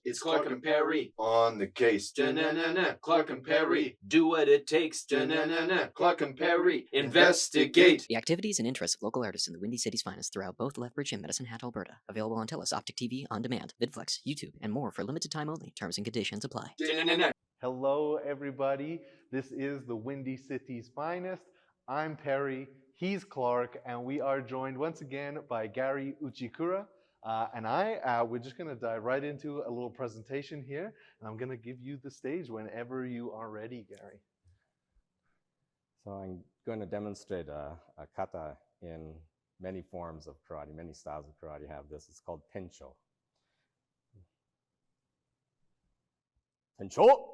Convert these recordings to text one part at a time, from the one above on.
It's Clark and Perry on the case. Da-na-na-na. Clark and Perry do what it takes. Da-na-na-na. Clark and Perry investigate. The activities and interests of local artists in the Windy City's finest throughout both Lethbridge and Medicine Hat, Alberta. Available on TELUS, Optic TV, On Demand, VidFlex, YouTube, and more for limited time only. Terms and conditions apply. Da-na-na-na. Hello, everybody. This is the Windy City's finest. I'm Perry, he's Clark, and we are joined once again by Gary Uchikura. We're just going to dive right into a little presentation here, and I'm going to give you the stage whenever you are ready, Gary. So I'm going to demonstrate a kata in many forms of karate, many styles of karate have this. It's called tencho. Tencho!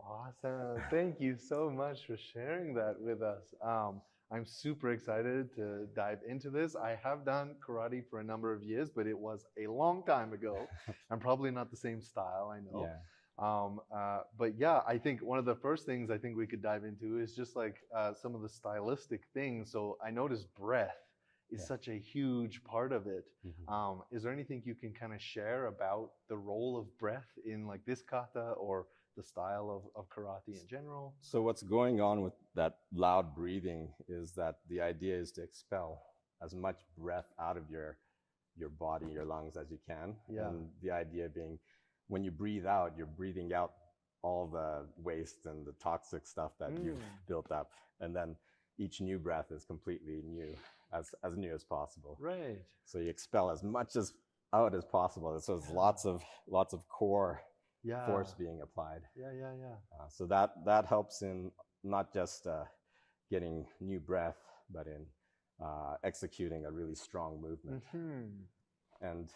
Awesome. Thank you so much for sharing that with us. I'm super excited to dive into this. I have done karate for a number of years, but it was a long time ago. I'm probably not the same style, I know. Yeah. But yeah, I think one of the first things I think we could dive into is just like some of the stylistic things. So I noticed breath is such a huge part of it. Mm-hmm. Is there anything you can kind of share about the role of breath in like this kata or the style of karate in general? So what's going on with that loud breathing is that the idea is to expel as much breath out of your body, your lungs as you can. Yeah. And the idea being when you breathe out, you're breathing out all the waste and the toxic stuff that you've built up. And then each new breath is completely new, as new as possible. Right. So you expel as much as out as possible. So there's lots of core force being applied. So that helps in not just getting new breath, but in executing a really strong movement. And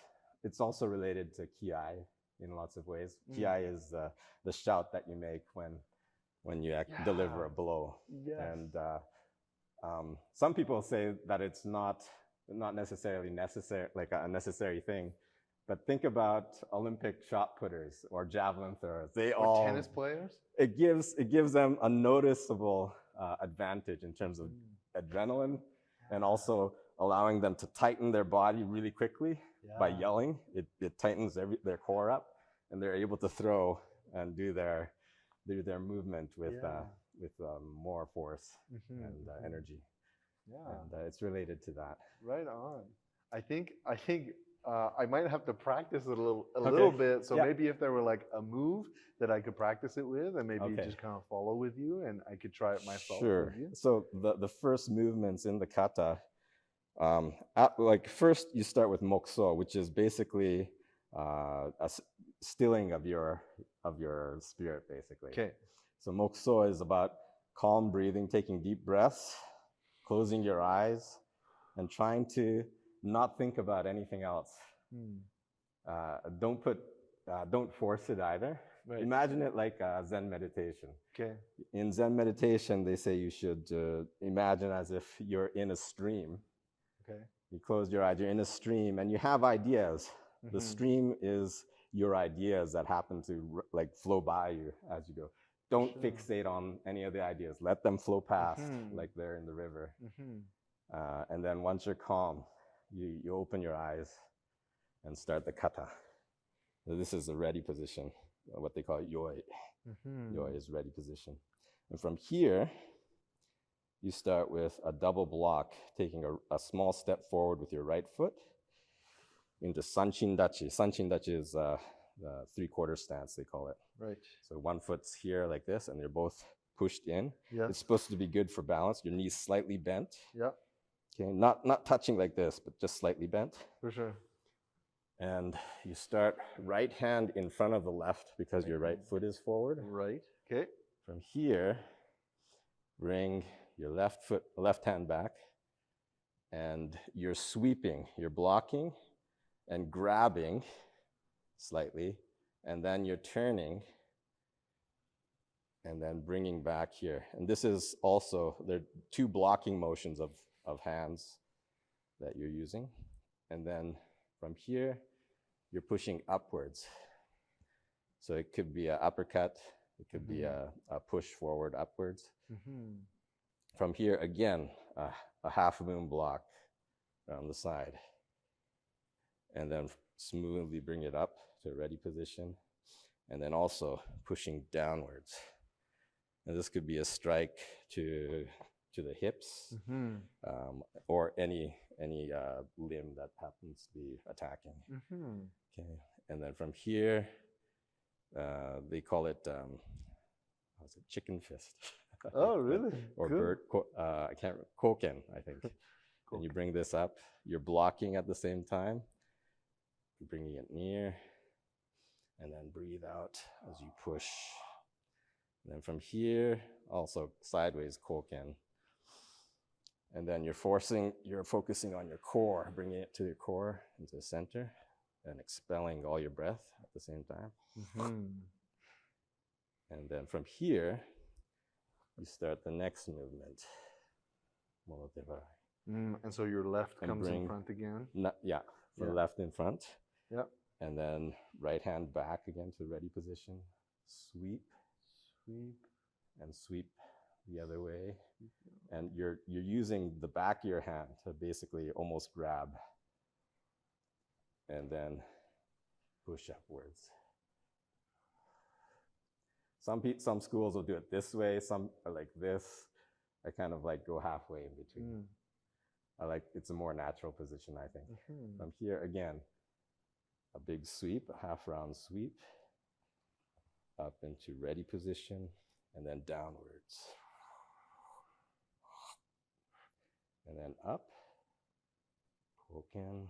it's also related to kiai in lots of ways. Kiai is the shout that you make when you deliver a blow. And some people say that it's not necessarily necessary, like a necessary thing. But think about Olympic shot putters or javelin throwers. Or tennis players? It gives them a noticeable advantage in terms of adrenaline and also allowing them to tighten their body really quickly by yelling. It tightens their core up and they're able to throw and do their movement with more force and energy. And it's related to that. Right on. I think I might have to practice it a little bit. So maybe if there were like a move that I could practice it with, and maybe just kind of follow with you, and I could try it myself. Sure. With you. So the first movements in the kata, first you start with mokso, which is basically a stilling of your spirit, basically. Okay. So mokso is about calm breathing, taking deep breaths, closing your eyes, and trying to not think about anything else. Don't force it either. Right. Imagine it like Zen meditation. Okay. In Zen meditation, they say you should imagine as if you're in a stream. Okay. You close your eyes, you're in a stream, and you have ideas. The stream is your ideas that happen to like flow by you as you go. Don't fixate on any of the ideas. Let them flow past like they're in the river. And then once you're calm, you open your eyes and start the kata. So this is the ready position, what they call yoi. Yoi is ready position. And from here, you start with a double block, taking a small step forward with your right foot into sanchin dachi. Sanchin dachi is the three-quarter stance, they call it. Right. So one foot's here like this, and they're both pushed in. Yes. It's supposed to be good for balance. Your knees slightly bent. Yeah. Okay, not touching like this, but just slightly bent. For sure. And you start right hand in front of the left because your right foot is forward. Right. Okay. From here, bring your left hand back, and you're sweeping, you're blocking and grabbing slightly, and then you're turning and then bringing back here. And this is also, there are two blocking motions of hands that you're using. And then from here, you're pushing upwards. So it could be an uppercut, it could be a push forward upwards. From here, again, a half moon block on the side. And then smoothly bring it up to a ready position. And then also pushing downwards. And this could be a strike to the hips, or any limb that happens to be attacking. Okay, and then from here, they call it, how's it, chicken fist. Oh, really? Or good. bird, I can't, koken, I think. And you bring this up, you're blocking at the same time, bringing it near, and then breathe out as you push. And then from here, also sideways koken. And then you're focusing on your core, bringing it to your core, into the center, and expelling all your breath at the same time. And then from here, you start the next movement. And so your left comes in front again? Left in front. Yeah. And then right hand back again to ready position. Sweep. Sweep. And sweep the other way. And you're using the back of your hand to basically almost grab. And then push upwards. Some schools will do it this way, some are like this. I kind of like go halfway in between. It's a more natural position, I think. From here, again, a big sweep, a half round sweep, up into ready position, and then downwards. And then up, koken.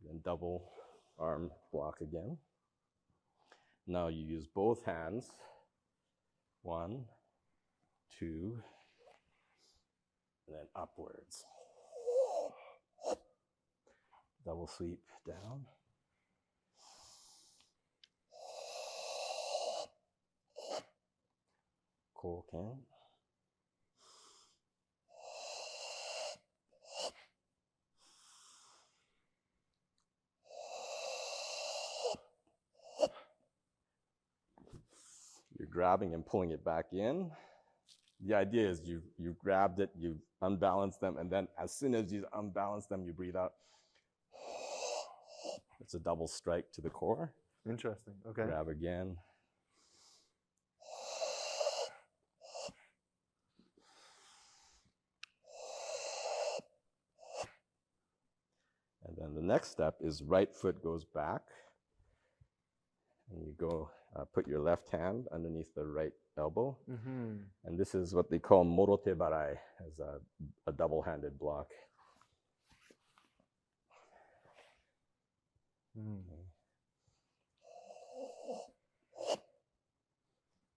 Then double arm block again. Now you use both hands. 1, 2, and then upwards. Double sweep down. Koken. You're grabbing and pulling it back in. The idea is you grabbed it, you unbalanced them, and then as soon as you unbalance them, you breathe out. It's a double strike to the core. Interesting. Okay. Grab again. And then the next step is right foot goes back. And you go, put your left hand underneath the right elbow. And this is what they call morote barai, as a double-handed block.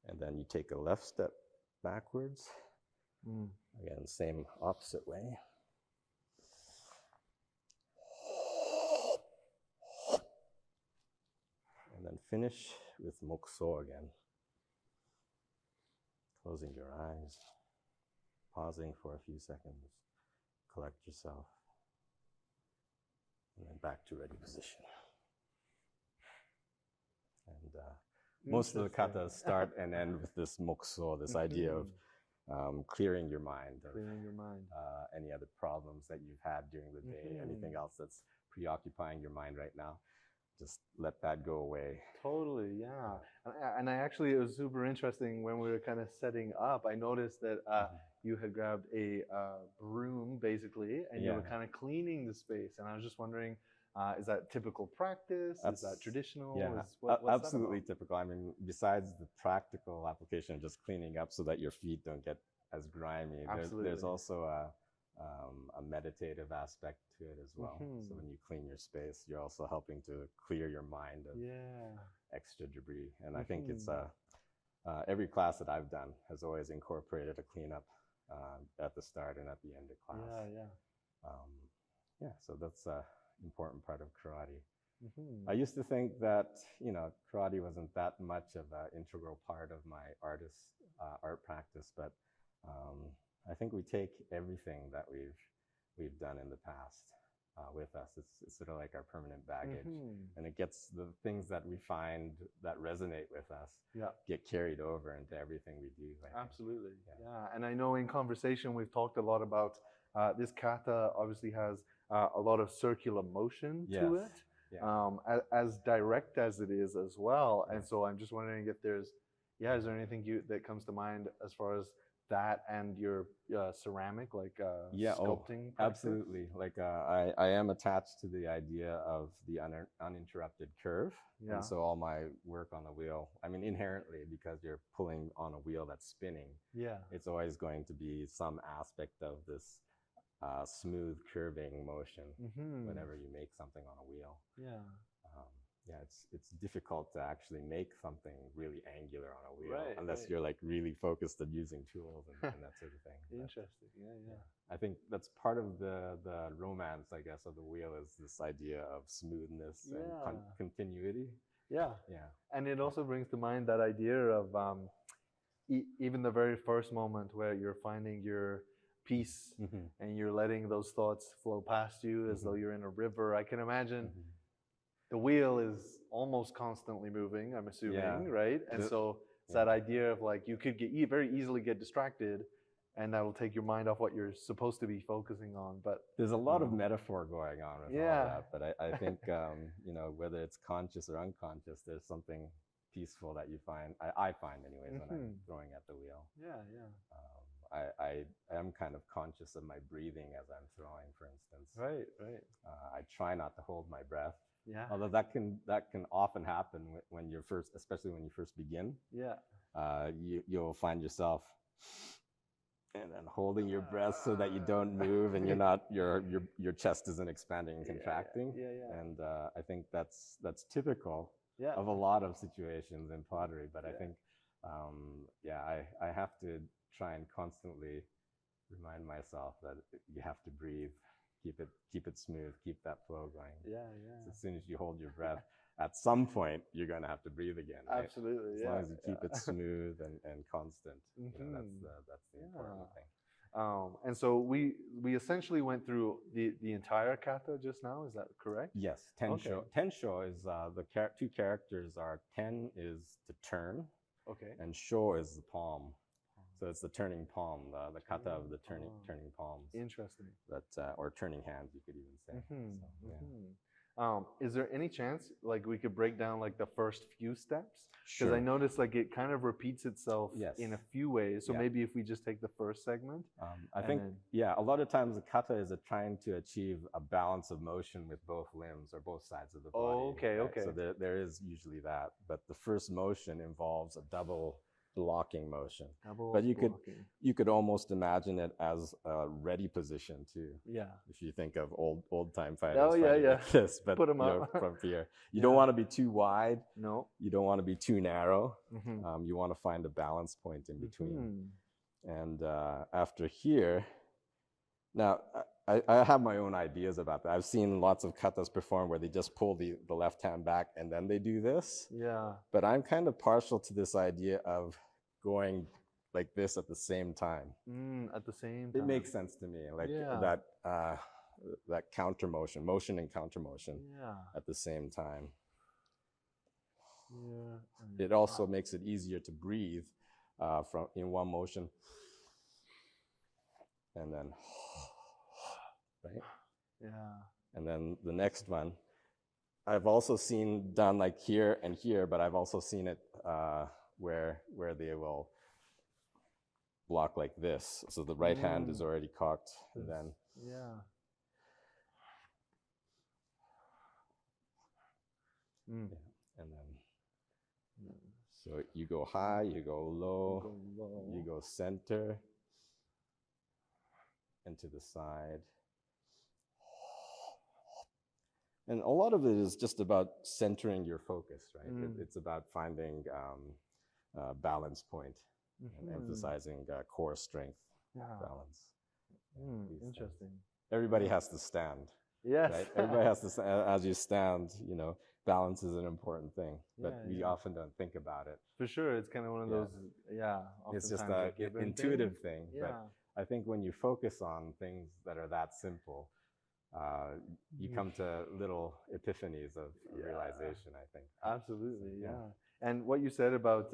And then you take a left step backwards, Again, same opposite way. And then finish with mokuso again. Closing your eyes, pausing for a few seconds, collect yourself, and then back to ready position. And most of the katas start and end with this mokuso, this idea of clearing your mind of any other problems that you've had during the day, anything else that's preoccupying your mind right now. Just let that go away. Totally, yeah. And I actually, it was super interesting when we were kind of setting up. I noticed that you had grabbed a broom, basically, and you were kind of cleaning the space. And I was just wondering, is that typical practice? Is that traditional? Yeah, what's absolutely typical. I mean, besides the practical application of just cleaning up so that your feet don't get as grimy, there's also a meditative aspect to it as well. So when you clean your space, you're also helping to clear your mind of extra debris. And I think it's every class that I've done has always incorporated a cleanup at the start and at the end of class. So that's an important part of karate. I used to think that, you know, karate wasn't that much of an integral part of my art practice, but I think we take everything that we've done in the past with us. It's sort of like our permanent baggage, and it gets the things that we find that resonate with us get carried over into everything we do. Absolutely, And I know in conversation we've talked a lot about this kata obviously has a lot of circular motion to it, as direct as it is as well. And so I'm just wondering if there's, is there anything that comes to mind as far as that and your ceramic, like sculpting practice? Absolutely. Like I am attached to the idea of the uninterrupted curve. And so all my work on the wheel, I mean, inherently, because you're pulling on a wheel that's spinning, it's always going to be some aspect of this smooth curving motion whenever you make something on a wheel. It's difficult to actually make something really angular on a wheel unless you're like really focused on using tools and that sort of thing. Interesting. I think that's part of the romance, I guess, of the wheel is this idea of smoothness and continuity. And it also brings to mind that idea of even the very first moment where you're finding your peace and you're letting those thoughts flow past you as though you're in a river. I can imagine the wheel is almost constantly moving, I'm assuming, right? And so it's that idea of like you could very easily get distracted, and that'll take your mind off what you're supposed to be focusing on. But there's a lot of metaphor going on with all that. But I think you know, whether it's conscious or unconscious, there's something peaceful that you find. I find, anyways, when I'm throwing at the wheel. I am kind of conscious of my breathing as I'm throwing, for instance. I try not to hold my breath. Although that can often happen when you're especially when you first begin. You'll find yourself and then holding your breath so that you don't move and your chest isn't expanding and contracting. And I think that's typical of a lot of situations in pottery. But I think I have to try and constantly remind myself that you have to breathe. Keep it smooth, keep that flow going. So as soon as you hold your breath, at some point you're going to have to breathe again. Right? Absolutely. As long as you keep it smooth and constant, you know, that's the important thing. And so we essentially went through the entire kata just now. Is that correct? Yes. Tensho. Tensho is the two characters are ten is to turn. And sho is the palm. So it's the turning palm, the kata of the turning palms. Interesting. Or turning hands, you could even say. Is there any chance like we could break down like the first few steps? Because I noticed like it kind of repeats itself in a few ways. So maybe if we just take the first segment. I think, a lot of times the kata is trying to achieve a balance of motion with both limbs or both sides of the body. So there is usually that. But the first motion involves a double blocking motion. But you could almost imagine it as a ready position too. If you think of old time fighters like this, but put them up from here. You don't want to be too wide. No. You don't want to be too narrow. You want to find a balance point in between. And after here, now I have my own ideas about that. I've seen lots of katas perform where they just pull the left hand back and then they do this. Yeah. But I'm kind of partial to this idea of going like this at the same time. At the same time. It makes sense to me, like that counter motion and counter motion at the same time. Yeah. It also makes it easier to breathe in one motion, and then right. Yeah. And then the next one, I've also seen done like here and here, but I've also seen it where they will block like this. So the right hand is already cocked, and then and then so you go high, you go low, you go center, and to the side. And a lot of it is just about centering your focus, right? It's about finding balance point and emphasizing core strength, balance. Interesting. Everybody has to stand. Yes. Right? Everybody has to stand. As you stand, balance is an important thing, but we often don't think about it. For sure. It's kind of one of those, It's just an intuitive thing. But I think when you focus on things that are that simple, you come to little epiphanies of realization, I think. Absolutely, And what you said about,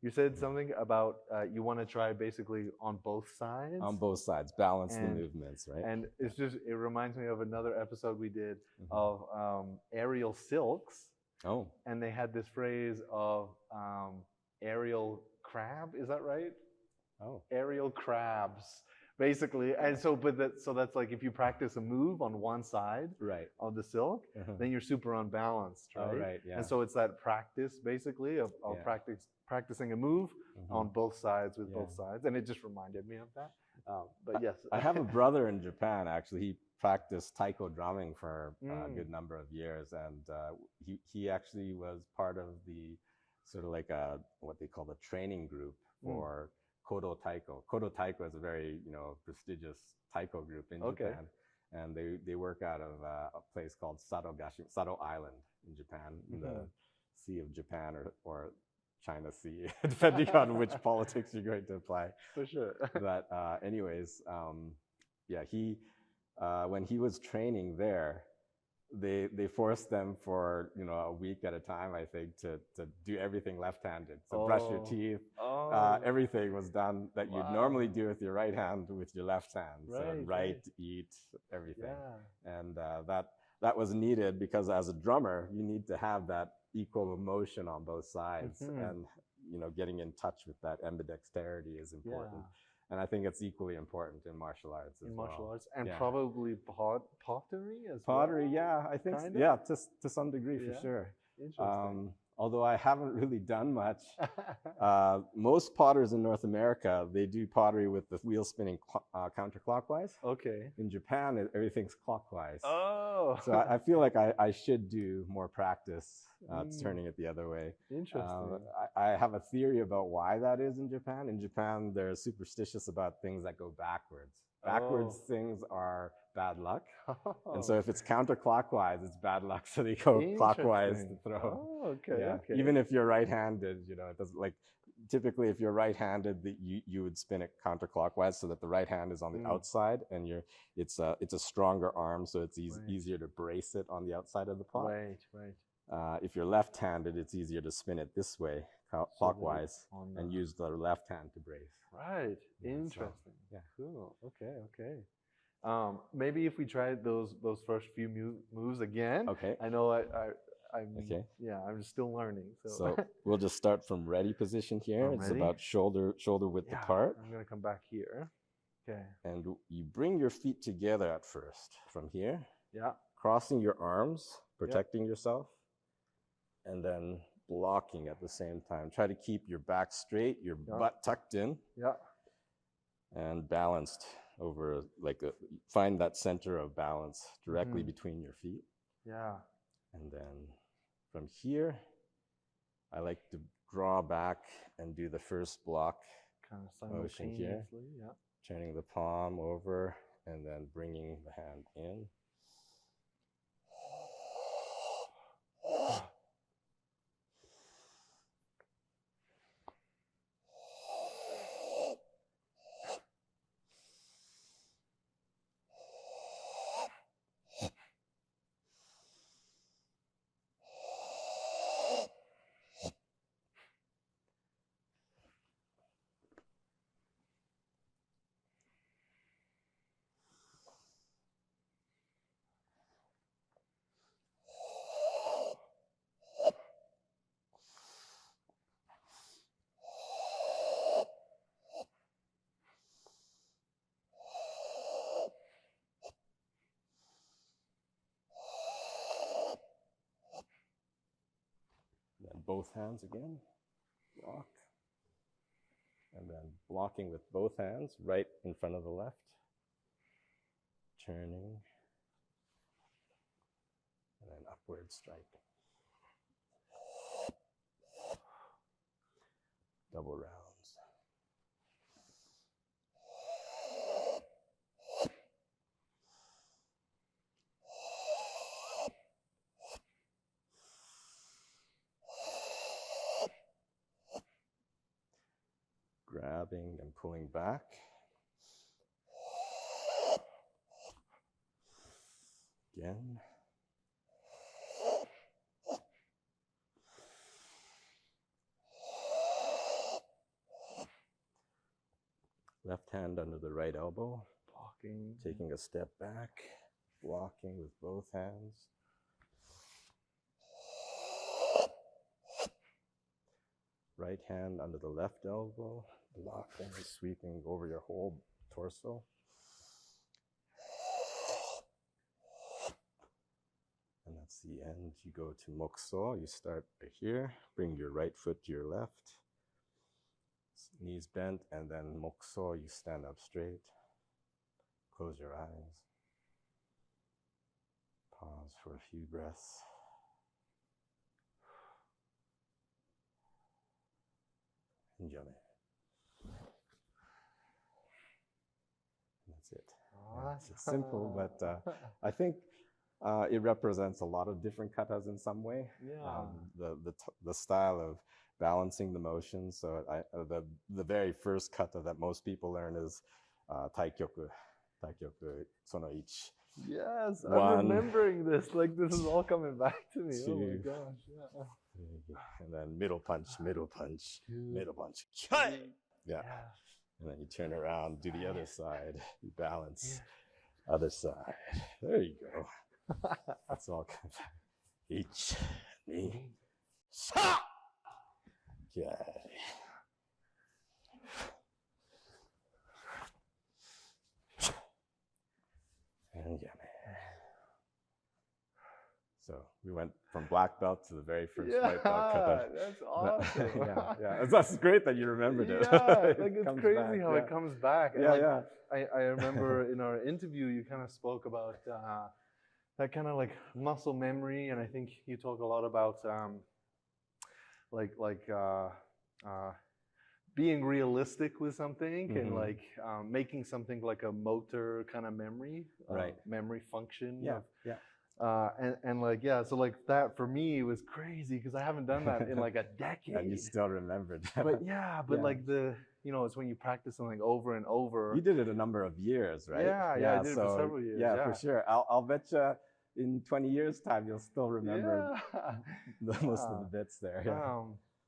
you said something about you want to try basically on both sides? On both sides, balance the movements, right? And it's just, it reminds me of another episode we did of aerial silks. Oh. And they had this phrase of aerial crab, is that right? Oh. Aerial crabs. Basically, and so, so that's like if you practice a move on one side of the silk, then you're super unbalanced, right? Oh, right, yeah. And so it's that practice, basically, of practicing a move on both sides with both sides, and it just reminded me of that. But yes, I have a brother in Japan. Actually, he practiced taiko drumming for a good number of years, and he actually was part of the sort of like what they call the training group for. Kodo Taiko. Kodo Taiko is a very, prestigious taiko group in Japan, and they work out of a place called Sado Island in Japan, in the Sea of Japan or China Sea, depending on which politics you're going to apply. For sure. But anyways, he when he was training there, they forced them for a week at a time, I think, to do everything left-handed. So brush your teeth. Everything was done that you'd normally do with your right hand with your left hand. So eat, everything. And that was needed because as a drummer, you need to have that equal motion on both sides, and getting in touch with that ambidexterity is important. And I think it's equally important in martial arts as well. Martial arts, and probably pottery as well. Pottery, I think, to some degree, for sure. Interesting. Although I haven't really done much. Most potters in North America, they do pottery with the wheel spinning counterclockwise. Okay. In Japan, everything's clockwise. Oh. So I feel like I should do more practice turning it the other way. Interesting. I have a theory about why that is in Japan. In Japan, they're superstitious about things that go backwards. Backwards things are bad luck. And so if it's counterclockwise, it's bad luck. So they go clockwise to throw. Oh, okay. Even if you're right-handed, it doesn't, like, typically if you're right-handed, you would spin it counterclockwise so that the right hand is on the outside, and it's a stronger arm, so it's easier to brace it on the outside of the pot. Right. If you're left-handed, it's easier to spin it this way, clockwise, and use the left hand to brace. Right. Interesting. So, Cool. Okay. Maybe if we try those first few moves again. Okay. I know I'm still learning. So we'll just start from ready position here. It's about shoulder width apart. I'm gonna come back here. Okay. And you bring your feet together at first from here. Yeah. Crossing your arms, protecting yourself, and then blocking at the same time. Try to keep your back straight, your butt tucked in. Yeah. And balanced over, find that center of balance directly between your feet. Yeah. And then from here, I like to draw back and do the first block Kind of motion here. simultaneously, yeah. Turning the palm over and then bringing the hand in. Then both hands again, block. And then blocking with both hands, right in front of the left. Turning. And then upward striking. Double rounds. Grabbing and pulling back. Again. Left hand under the right elbow. Blocking. Taking a step back. Blocking with both hands. Right hand under the left elbow. Blocking, sweeping over your whole torso. And that's the end. You go to mokso. You start right here. Bring your right foot to your left. Knees bent, and then mokso. You stand up straight. Close your eyes. Pause for a few breaths. Enjoy. That's it. Yeah, it's simple, but I think it represents a lot of different katas in some way. Yeah. The style of balancing the motions. So the very first kata that most people learn is taikyoku, sono ichi. Yes, One, I'm remembering this. Like this is all coming back to me. Oh my two, gosh. Yeah. and then middle punch, middle punch, middle punch. Yeah. And then you turn around, do the other side, you balance, other side. There you go. That's all kind of each, me, sa! Okay. And yeah, man. So we went from black belt to the very first white belt kata. That's awesome. That's great that you remembered it. Yeah, like it's crazy back, how it comes back. And I remember in our interview you kind of spoke about that kind of like muscle memory, and I think you talk a lot about being realistic with something and like making something like a motor kind of memory, memory function. And like, so like that for me was crazy because I haven't done that in like a decade. And you still remembered. But like it's when you practice something over and over. You did it a number of years, right? I did it for several years. Yeah, for sure. I'll bet you in 20 years time you'll still remember most of the bits there.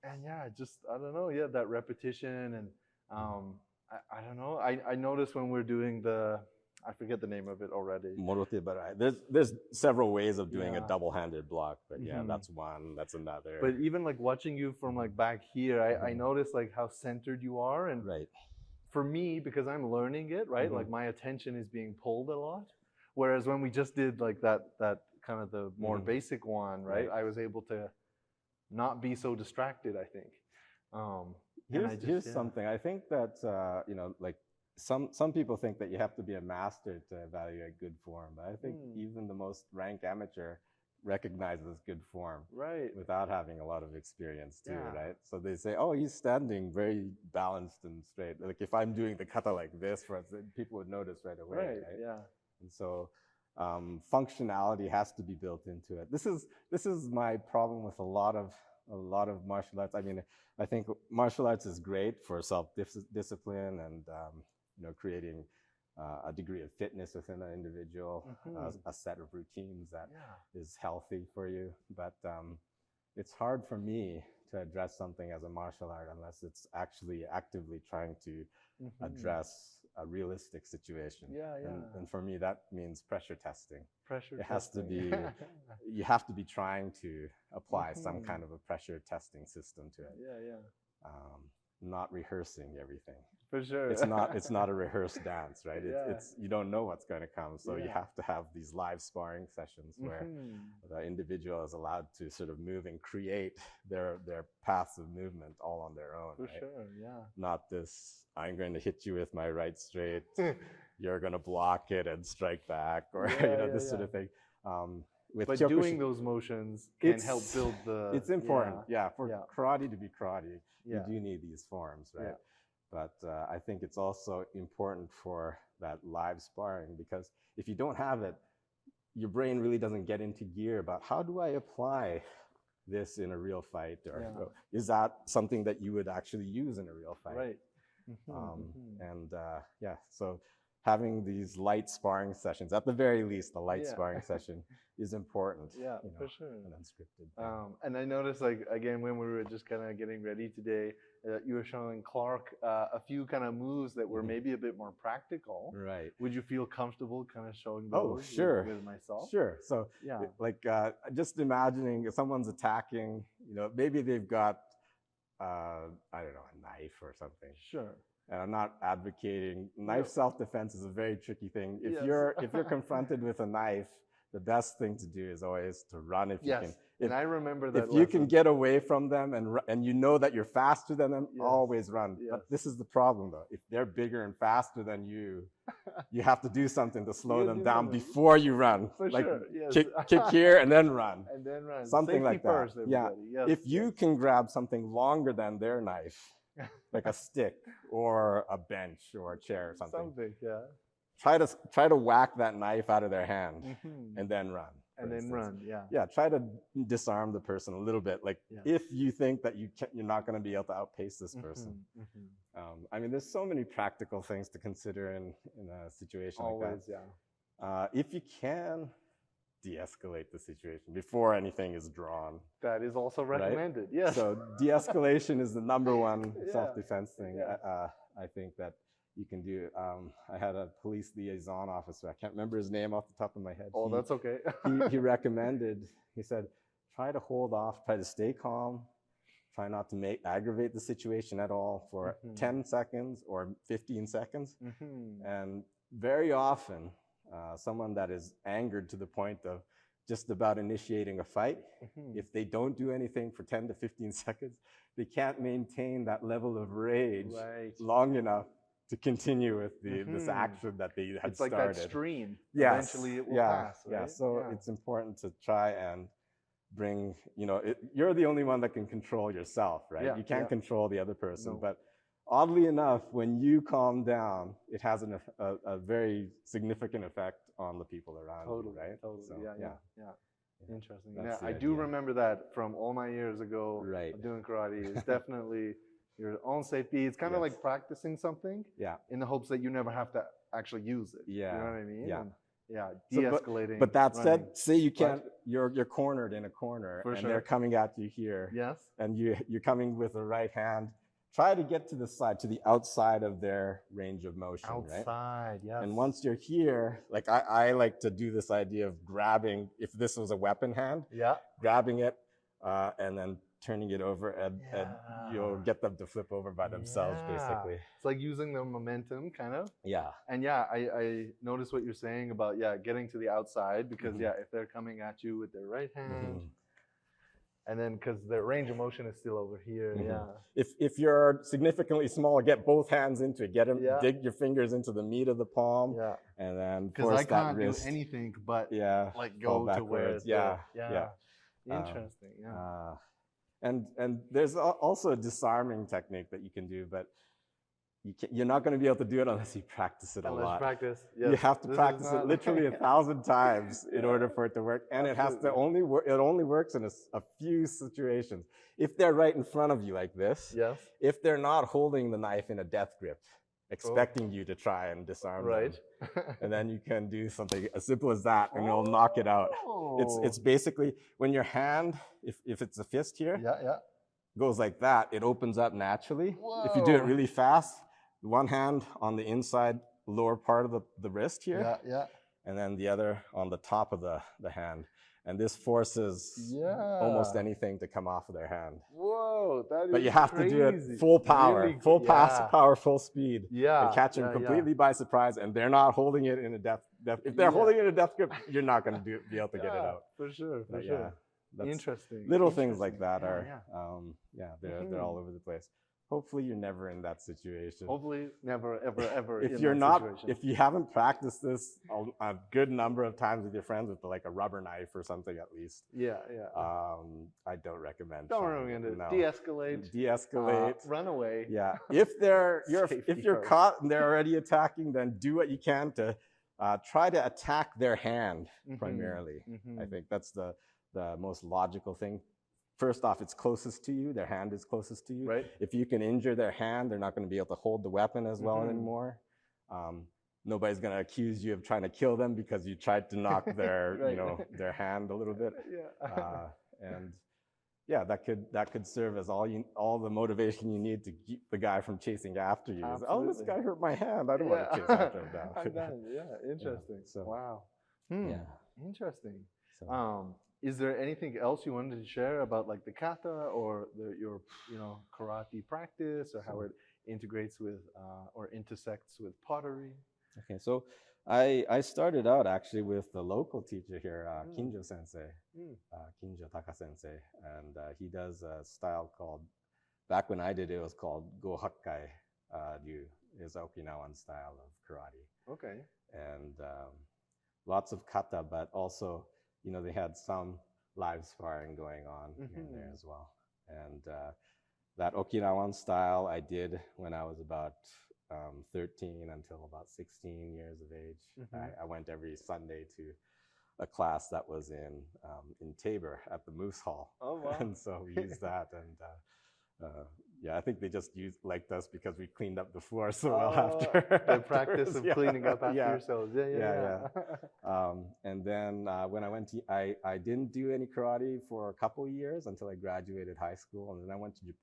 And just I don't know, that repetition and I don't know. I noticed when we're doing I forget the name of it already. Morote barai. There's several ways of doing a double-handed block, but that's one, that's another. But even like watching you from like back here, I noticed like how centered you are, and for me, because I'm learning it, right? Like my attention is being pulled a lot. Whereas when we just did like that kind of the more basic one, right? I was able to not be so distracted, I think. Here's something. I think that like some people think that you have to be a master to evaluate good form, but I think even the most ranked amateur recognizes good form Right. without having a lot of experience too, Yeah. right? So they say, oh, he's standing very balanced and straight. Like if I'm doing the kata like this, for instance, people would notice right away, Right. right? Yeah. And so functionality has to be built into it. This is my problem with a lot of martial arts. I mean, I think martial arts is great for self-discipline and creating a degree of fitness within an individual, a set of routines that is healthy for you. But it's hard for me to address something as a martial art unless it's actually actively trying to address a realistic situation. And for me, that means pressure testing. It has to be, you have to be trying to apply some kind of a pressure testing system to it. Not rehearsing everything. For sure. It's not a rehearsed dance, right? It's you don't know what's going to come. So you have to have these live sparring sessions where the individual is allowed to sort of move and create their paths of movement all on their own. For sure, yeah. Not this, I'm going to hit you with my right straight, you're going to block it and strike back, or this sort of thing. But doing those motions can help build the... It's important, for karate to be karate, you do need these forms, right? But I think it's also important for that live sparring, because if you don't have it, your brain really doesn't get into gear about how do I apply this in a real fight, or is that something that you would actually use in a real fight? Right. So having these light sparring sessions, at the very least, the light sparring session is important. For sure. And unscripted. And I noticed, like, again, when we were just kind of getting ready today, you were showing Clark a few kind of moves that were maybe a bit more practical. Right. Would you feel comfortable kind of showing those with myself? Sure. So, like, just imagining if someone's attacking, maybe they've got, I don't know, a knife or something. Sure. And I'm not advocating knife self-defense is a very tricky thing. If you're confronted with a knife, the best thing to do is always to run if you can. And I remember that. If you can get away from them and you know that you're faster than them, always run. But this is the problem, though. If they're bigger and faster than you, you have to do something to slow them down before you run. For like sure. kick here and then run. And then run. Something Safety like that. First, everybody. If you can grab something longer than their knife, like a stick or a bench or a chair or something. Try to whack that knife out of their hand and then run. And then run, try to disarm the person a little bit. Like if you think that you're not going to be able to outpace this person. I mean, there's so many practical things to consider in a situation like that. If you can de-escalate the situation before anything is drawn. That is also recommended, yes. So de-escalation is the number one self-defense thing I think that you can do. I had a police liaison officer, I can't remember his name off the top of my head. Oh, that's okay. he recommended, he said, try to hold off, try to stay calm, try not to aggravate the situation at all for 10 seconds or 15 seconds. And very often, someone that is angered to the point of just about initiating a fight, if they don't do anything for 10 to 15 seconds, they can't maintain that level of rage long enough to continue with this action that they had started. It's like that stream. Eventually it will pass, right? So it's important to try and bring, you're the only one that can control yourself, right? You can't control the other person, but oddly enough, when you calm down, it has a very significant effect on the people around you, right? Totally, So, Interesting. That's the I do idea. remember that from all my years ago of doing karate. It's definitely your own safety. It's kind of like practicing something in the hopes that you never have to actually use it. You know what I mean? De-escalating. But that said, say you can't, you're cornered in a corner and they're coming at you here. And you're coming with a right hand. Try to get to the side, to the outside of their range of motion, right? And once you're here, like I like to do this idea of grabbing, if this was a weapon hand, grabbing it and then turning it over and you'll get them to flip over by themselves, basically. It's like using the momentum, kind of. And I notice what you're saying about, getting to the outside because, if they're coming at you with their right hand, And then because the range of motion is still over here, If you're significantly smaller, get both hands into it. Get them, dig your fingers into the meat of the palm, and then because force I can't that wrist. do anything but like fall go to where backwards. Yeah. Interesting. And there's also a disarming technique that you can do, but you're not going to be able to do it unless you practice it a lot. Practice. Yes. You have to practice it literally 1,000 times in order for it to work, and it has to only work. It only works in a few situations. If they're right in front of you like this, if they're not holding the knife in a death grip, expecting you to try and disarm them, and then you can do something as simple as that, and it'll knock it out. It's basically when your hand, if it's a fist here, goes like that, it opens up naturally. If you do it really fast, one hand on the inside lower part of the wrist here, and then the other on the top of the hand. And this forces almost anything to come off of their hand. Whoa, that is But you have to do it full power, really, power, full speed. And catch them completely by surprise, and they're not holding it in a death. If they're holding it in a death grip, you're not going to be able to get it out. For sure. Interesting. Little things like that are, they're all over the place. Hopefully you're never in that situation. Hopefully never, ever if in you're that not, situation. If you haven't practiced this a good number of times with your friends with like a rubber knife or something at least. I don't recommend. Don't recommend it. No. De-escalate. Run away. If you're caught and they're already attacking, then do what you can to try to attack their hand primarily. I think that's the most logical thing. First off, it's closest to you. Their hand is closest to you. Right. If you can injure their hand, they're not going to be able to hold the weapon as well anymore. Nobody's going to accuse you of trying to kill them because you tried to knock their, their hand a little bit. That could serve as all the motivation you need to keep the guy from chasing after you. Absolutely. This guy hurt my hand. I don't want to chase after him now. Interesting. Wow. Interesting. So. Is there anything else you wanted to share about like the kata or your karate practice, or how it integrates with or intersects with pottery? Okay, so I started out actually with the local teacher here, Kinjo Sensei, Kinjo Taka Sensei, and he does a style called, back when I did it was called Go Hakkai Ryu, is Okinawan style of karate. Okay. And lots of kata, but also they had some live sparring going on here and there as well. And that Okinawan style I did when I was about 13 until about 16 years of age. I went every Sunday to a class that was in Tabor at the Moose Hall. Oh, wow. And so we used that, and I think they just liked us because we cleaned up the floor so well after. The practice of cleaning up after yourselves. And then when I went to, I didn't do any karate for a couple years until I graduated high school, and then I went to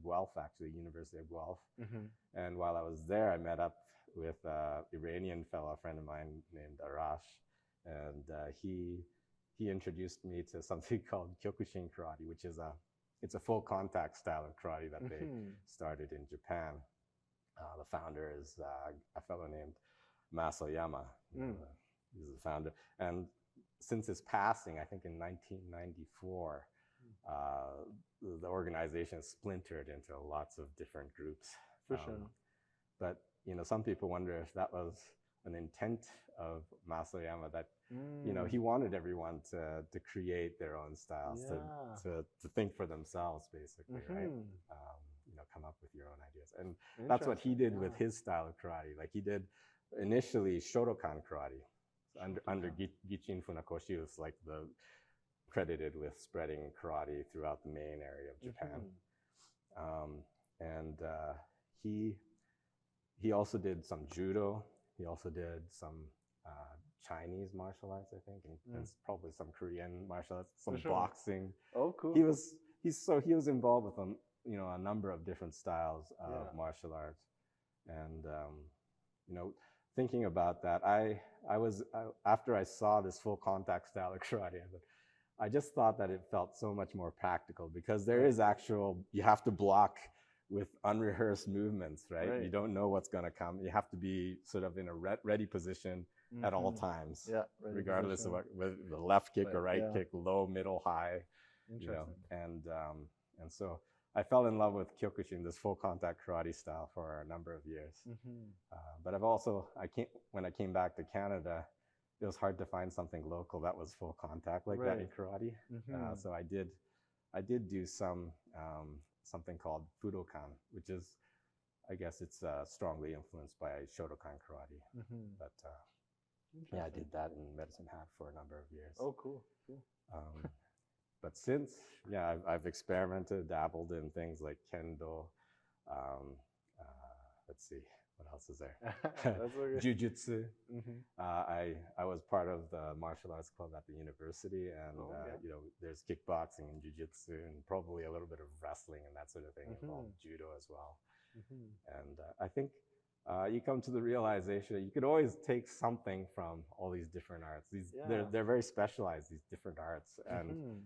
Guelph, actually, University of Guelph. And while I was there, I met up with an Iranian fellow, a friend of mine named Arash, and he introduced me to something called Kyokushin karate, which is it's a full contact style of karate that they started in Japan. The founder is a fellow named Masoyama. He's the founder. And since his passing, I think in 1994, the organization splintered into lots of different groups. For sure. But some people wonder if that was an intent of Masoyama, that he wanted everyone to create their own styles, to think for themselves, basically, right? Come up with your own ideas, and that's what he did with his style of karate. Like, he did initially Shotokan karate under Gichin Funakoshi, who's like credited with spreading karate throughout the main area of Japan. And he also did some judo. He also did some Chinese martial arts, I think, and probably some Korean martial arts, some boxing. Oh, cool. He was involved with a number of different styles of martial arts, and thinking about that, after I saw this full contact style of karate, I just thought that it felt so much more practical, because there is you have to block with unrehearsed movements, right? You don't know what's going to come. You have to be sort of in a ready position at all times, regardless of whether the left kick or right kick, low, middle, high. Interesting. And so I fell in love with Kyokushin, this full contact karate style, for a number of years. But when I came back to Canada, it was hard to find something local that was full contact like that in karate. So I did do something called Budokan, which is, I guess it's strongly influenced by Shotokan karate. But yeah, I did that in Medicine Hat for a number of years. Oh, cool. But since, yeah, I've experimented, dabbled in things like kendo. Let's see, what else is there? Jiu-jitsu. I was part of the martial arts club at the university, and there's kickboxing and jiu-jitsu, and probably a little bit of wrestling and that sort of thing, involved judo as well. And I think you come to the realization that you could always take something from all these different arts. They're very specialized, these different arts. And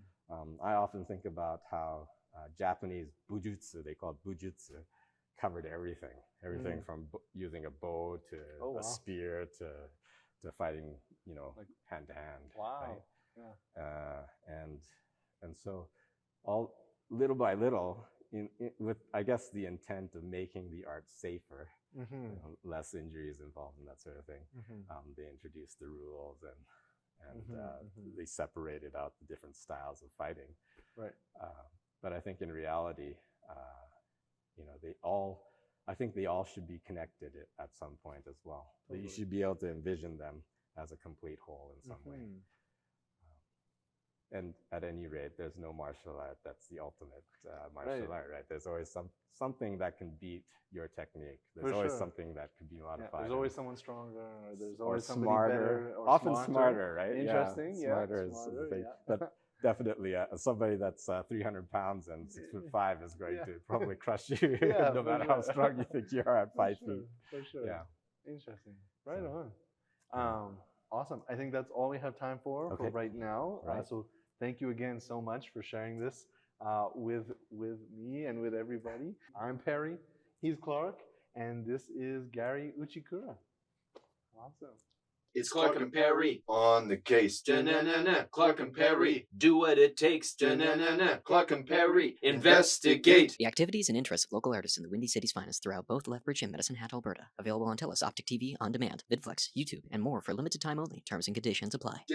I often think about how Japanese bujutsu, they call it bujutsu, covered everything from using a bow to a spear to fighting, like hand to hand. Wow. Right? And so all little by little, with, I guess, the intent of making the art safer, less injuries involved and that sort of thing, they introduced the rules and they separated out the different styles of fighting. Right. But I think in reality, I think they all should be connected at some point as well. Totally. You should be able to envision them as a complete whole in some way. And at any rate, there's no martial art that's the ultimate martial art, right? There's always something that can beat your technique. There's always something that can be modified. There's always someone stronger, or there's always somebody smarter, better, or often smarter, right? Interesting, smarter is the thing. But definitely, somebody that's 300 pounds and 6'5" is going to probably crush you, no matter how strong you think you are at 5 feet. For sure. Yeah. Interesting. Right on. Awesome. I think that's all we have time for right now. So thank you again so much for sharing this with me and with everybody. I'm Perry. He's Clark. And this is Gary Uchikura. Awesome. It's Clark and Perry on the case. Clark and Perry, do what it takes. Clark and Perry, investigate. The activities and interests of local artists in the Windy City's finest throughout both Lethbridge and Medicine Hat, Alberta. Available on TELUS, Optic TV, On Demand, VidFlex, YouTube, and more for limited time only. Terms and conditions apply.